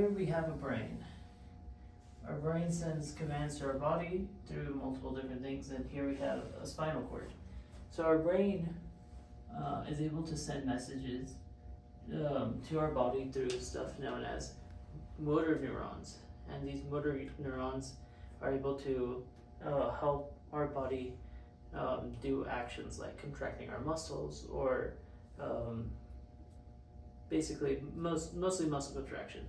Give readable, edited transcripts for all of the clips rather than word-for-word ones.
Here we have a brain. Our brain sends commands to our body through multiple different things, and here we have a spinal cord. So our brain is able to send messages to our body through stuff known as motor neurons, and these motor neurons are able to help our body do actions like contracting our muscles or basically mostly muscle contraction.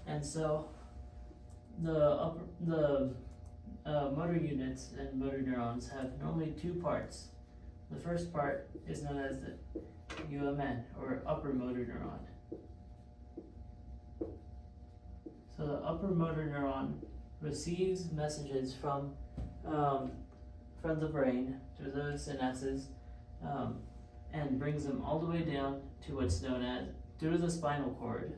And so the motor units and motor neurons have normally two parts. The first part is known as the UMN, or upper motor neuron. So the upper motor neuron receives messages from the brain through the synapses and brings them all the way down to what's known as, through the spinal cord,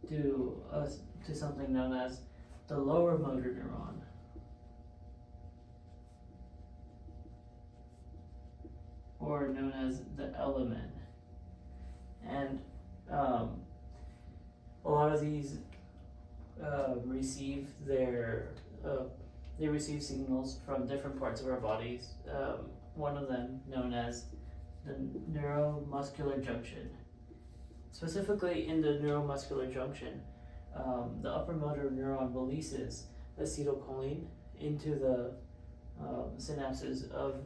to something known as the lower motor neuron. Or known as the LMN. And a lot of these receive signals from different parts of our bodies. One of them known as the neuromuscular junction. Specifically in the neuromuscular junction, the upper motor neuron releases acetylcholine into the synapses of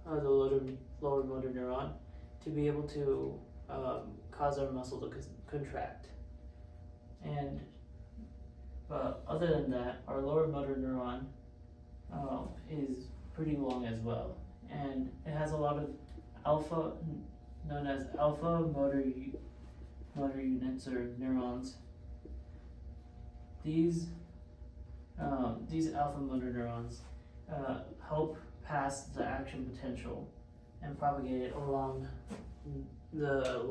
the lower motor neuron to be able to cause our muscle to contract. And other than that, our lower motor neuron is pretty long as well, and it has a lot of known as alpha motor units or neurons. These alpha motor neurons help pass the action potential and propagate it along the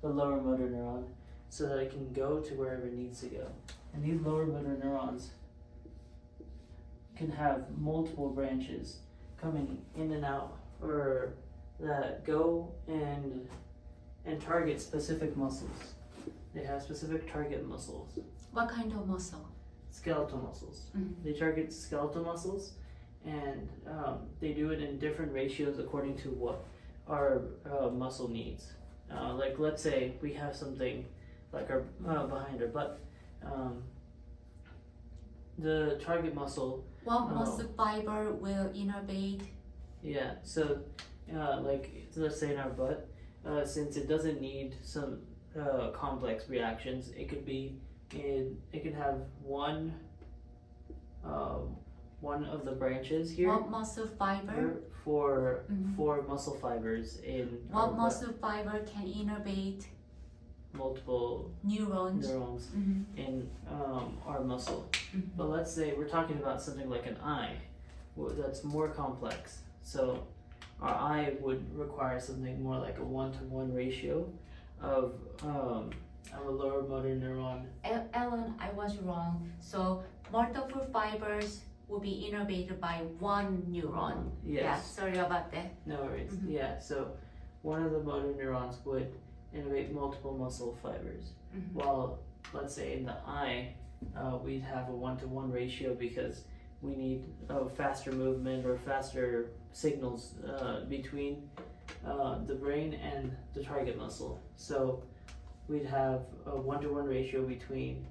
lower motor neuron so that it can go to wherever it needs to go. And these lower motor neurons can have multiple branches coming in and out, or that go and target specific muscles. They have specific target muscles. What kind of muscle? Skeletal muscles. Mm-hmm. They target skeletal muscles, and they do it in different ratios according to what our muscle needs. Like, let's say we have something like our behind our butt. The target muscle. What muscle fiber will innervate? Yeah. So, like, let's say in our butt, since it doesn't need some complex reactions, it can have one of the branches here. What muscle fiber? For muscle fibers in what muscle fiber can innervate multiple neurons in our muscle. But let's say we're talking about something like an eye that's more complex. So our eye would require something more like a 1-to-1 ratio of a lower motor neuron. Ellen, I was wrong. So multiple fibers will be innervated by one neuron. Yes. Yeah, sorry about that. No worries. Yeah, so one of the motor neurons would innervate multiple muscle fibers. While, let's say in the eye, we'd have a 1-to-1 ratio because we need faster movement or faster signals between the brain and the target muscle. So we'd have a 1-to-1 ratio between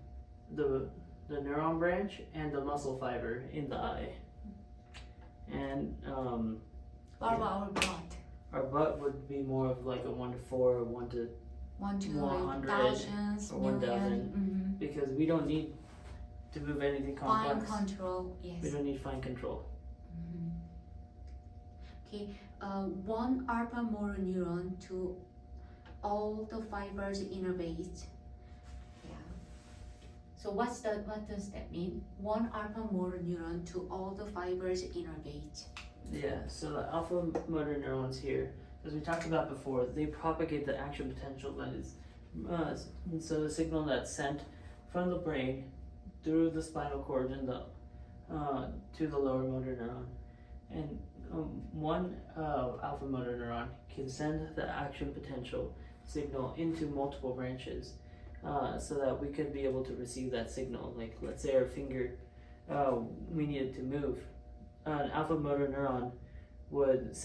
the neuron branch and the muscle fiber in the eye. And what about our butt? our butt would be more of like a 1-to-4 or 1-to 100 thousands, or 1,000, million. because we don't need to move anything complex. Fine control, yes. We don't need fine control. Okay, one alpha motor neuron to all the fibers innervate. Yeah. So what does that mean? One alpha motor neuron to all the fibers innervate. Yeah, so the alpha motor neurons here, as we talked about before, they propagate the action potential that is, so the signal that's sent from the brain through the spinal cord and to the lower motor neuron. And one alpha motor neuron can send the action potential signal into multiple branches, so that we could be able to receive that signal. Like, let's say our finger, we needed to move. An alpha motor neuron would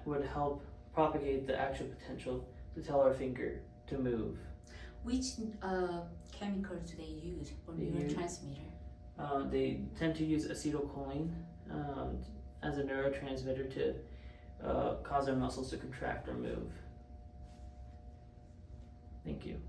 would help propagate the action potential to tell our finger to move. Which chemicals do they use for They use- neurotransmitter? They tend to use acetylcholine as a neurotransmitter to cause our muscles to contract or move. Thank you.